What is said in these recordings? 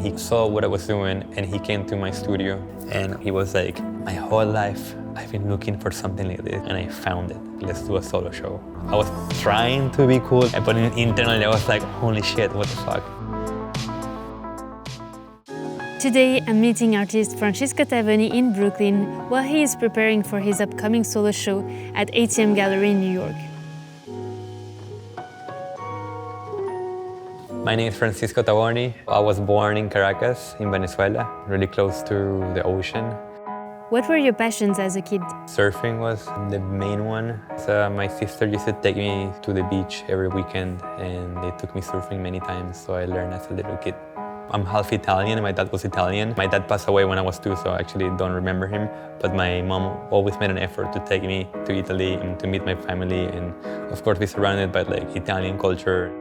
he saw what I was doing and he came to my studio and he was like, my whole life I've been looking for something like this and I found it. Let's do a solo show. I was trying to be cool, but internally I was like, holy shit, what the fuck? Today, I'm meeting artist Francisco Tavoni in Brooklyn while he is preparing for his upcoming solo show at ATM Gallery in New York. My name is Francisco Tavoni. I was born in Caracas, in Venezuela, really close to the ocean. What were your passions as a kid? Surfing was the main one. So my sister used to take me to the beach every weekend and they took me surfing many times, so I learned as a little kid. I'm half Italian, my dad was Italian. My dad passed away when I was 2, so I actually don't remember him. But my mom always made an effort to take me to Italy and to meet my family and of course be surrounded by like Italian culture.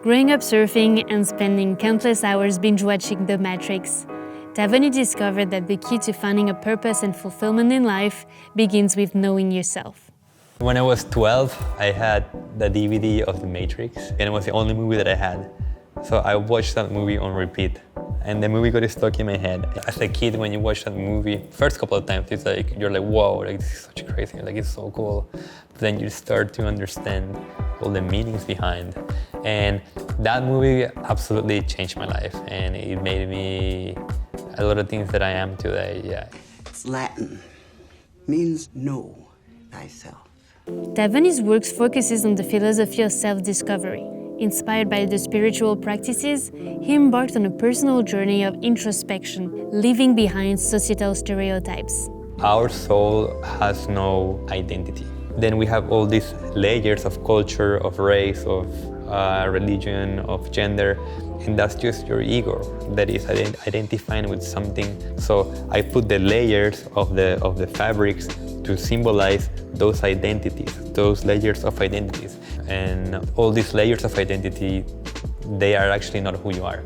Growing up surfing and spending countless hours binge-watching The Matrix, Taverny discovered that the key to finding a purpose and fulfillment in life begins with knowing yourself. When I was 12, I had the DVD of The Matrix, and it was the only movie that I had. So I watched that movie on repeat, and the movie got stuck in my head. As a kid, when you watch that movie, first couple of times, it's like, you're like, whoa, like, this is such crazy, like, it's so cool. But then you start to understand all the meanings behind. And that movie absolutely changed my life, and it made me a lot of things that I am today, yeah. It's Latin, means know thyself. Taverny's work focuses on the philosophy of self-discovery. Inspired by the spiritual practices, he embarked on a personal journey of introspection, leaving behind societal stereotypes. Our soul has no identity. Then we have all these layers of culture, of race, of religion, of gender, and that's just your ego that is identifying with something. So I put the layers of the fabrics to symbolize those identities, those layers of identities. And all these layers of identity, they are actually not who you are.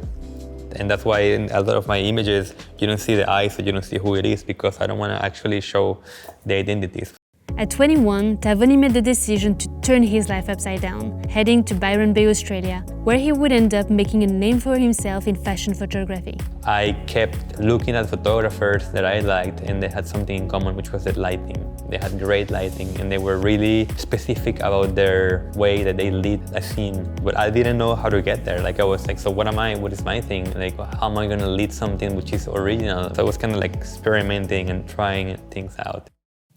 And that's why in a lot of my images, you don't see the eyes, so you don't see who it is, because I don't want to actually show the identities. At 21, Taverny made the decision to turn his life upside down, heading to Byron Bay, Australia, where he would end up making a name for himself in fashion photography. I kept looking at photographers that I liked, and they had something in common, which was the lighting. They had great lighting, and they were really specific about their way that they lead a scene. But I didn't know how to get there. Like, I was like, so what am I? What is my thing? Like, how am I gonna lead something which is original? So I was kind of like experimenting and trying things out.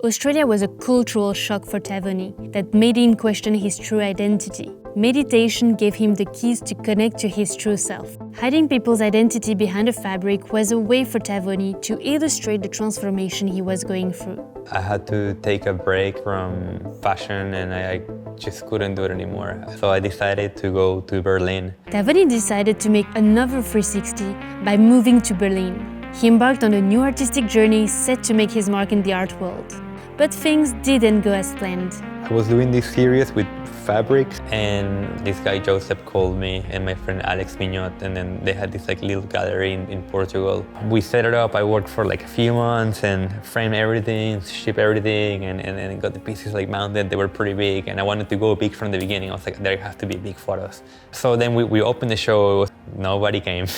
Australia was a cultural shock for Taverny that made him question his true identity. Meditation gave him the keys to connect to his true self. Hiding people's identity behind a fabric was a way for Taverny to illustrate the transformation he was going through. I had to take a break from fashion and I just couldn't do it anymore. So I decided to go to Berlin. Taverny decided to make another 360 by moving to Berlin. He embarked on a new artistic journey set to make his mark in the art world. But things didn't go as planned. I was doing this series with fabrics, and this guy Joseph called me and my friend Alex Mignot, and then they had this like little gallery in Portugal. We set it up. I worked for like a few months and framed everything, shipped everything, and got the pieces like mounted. They were pretty big, and I wanted to go big from the beginning. I was like, there have to be big photos. So then we opened the show. Nobody came.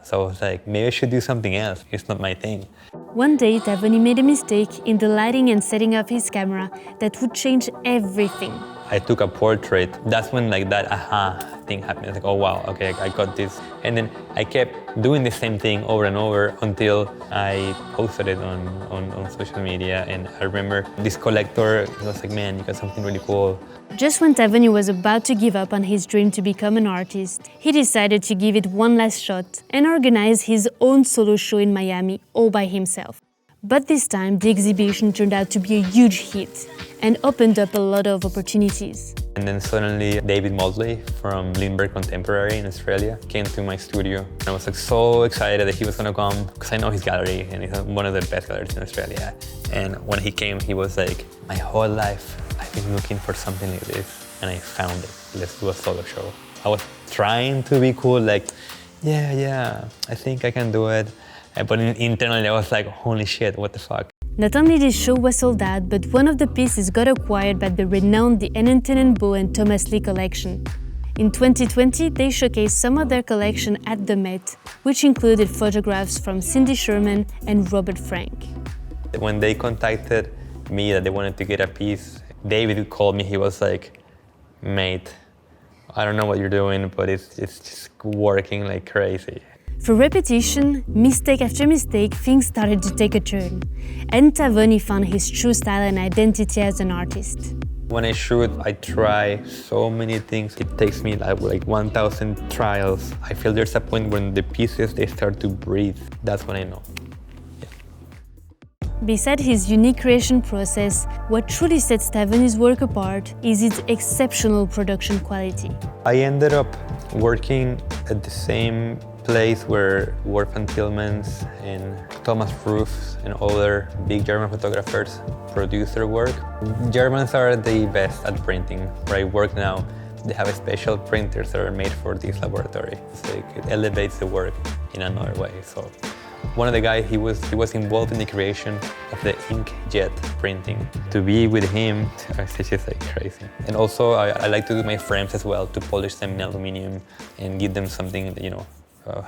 So I was like, maybe I should do something else. It's not my thing. One day, Taverny made a mistake in the lighting and setting up his camera that would change everything. I took a portrait. That's when like that aha thing happened. I was like, oh wow, okay, I got this. And then I kept doing the same thing over and over until I posted it on social media. And I remember this collector was like, man, you got something really cool. Just when Taverny was about to give up on his dream to become an artist, he decided to give it one last shot and organize his own solo show in Miami all by himself. But this time, the exhibition turned out to be a huge hit and opened up a lot of opportunities. And then suddenly David Motley from Lindbergh Contemporary in Australia came to my studio. I was like so excited that he was gonna come because I know his gallery and it's one of the best galleries in Australia. And when he came, he was like, my whole life I've been looking for something like this and I found it. Let's do a solo show. I was trying to be cool, like, yeah, I think I can do it. But internally I was like, holy shit, what the fuck? Not only this show was sold out, but one of the pieces got acquired by the renowned The N&T Bow and Thomas Lee collection. In 2020, they showcased some of their collection at the Met, which included photographs from Cindy Sherman and Robert Frank. When they contacted me that they wanted to get a piece, David called me. He was like, "Mate, I don't know what you're doing, but it's just working like crazy." For repetition, mistake after mistake, things started to take a turn, and Tavoni found his true style and identity as an artist. When I shoot, I try so many things. It takes me like 1,000 trials. I feel there's a point when the pieces, they start to breathe. That's when I know. Beside his unique creation process, what truly sets Tavoni's work apart is its exceptional production quality. I ended up working at the same place where Wolfgang Tillmans and Thomas Roos and other big German photographers produce their work. Germans are the best at printing. Where I work now, they have special printers that are made for this laboratory. So it elevates the work in another way. So one of the guys, he was involved in the creation of the inkjet printing. To be with him, it's just like crazy. And also, I like to do my frames as well, to polish them in aluminum and give them something,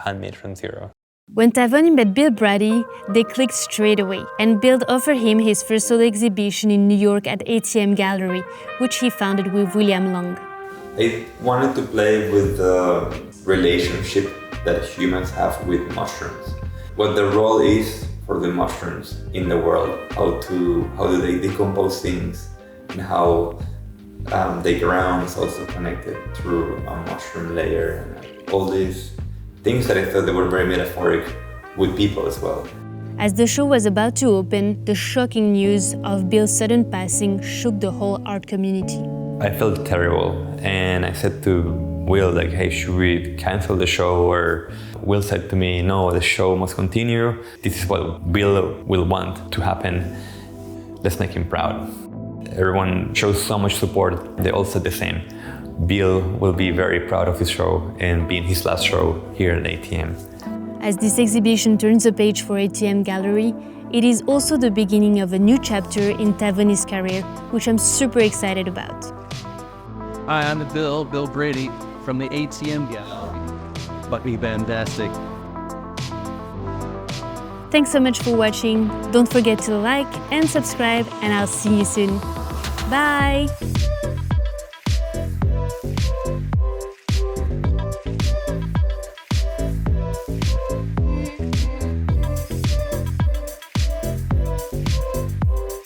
handmade from zero. When Tavoni met Bill Brady, they clicked straight away, and Bill offered him his first solo exhibition in New York at ATM Gallery, which he founded with William Long. I wanted to play with the relationship that humans have with mushrooms. What the role is for the mushrooms in the world, how do they decompose things, and how the ground is also connected through a mushroom layer, and all these things that I thought they were very metaphoric with people as well. As the show was about to open, the shocking news of Bill's sudden passing shook the whole art community. I felt terrible, and I said to Will, like, "Hey, should we cancel the show?" Or Will said to me, "No, the show must continue. This is what Bill will want to happen. Let's make him proud." Everyone shows so much support. They all said the same. Bill will be very proud of his show and being his last show here at ATM. As this exhibition turns a page for ATM Gallery, it is also the beginning of a new chapter in Tavoni's career, which I'm super excited about. Hi, I'm Bill Brady from the ATM Gallery. But be fantastic. Thanks so much for watching. Don't forget to like and subscribe, and I'll see you soon. Bye!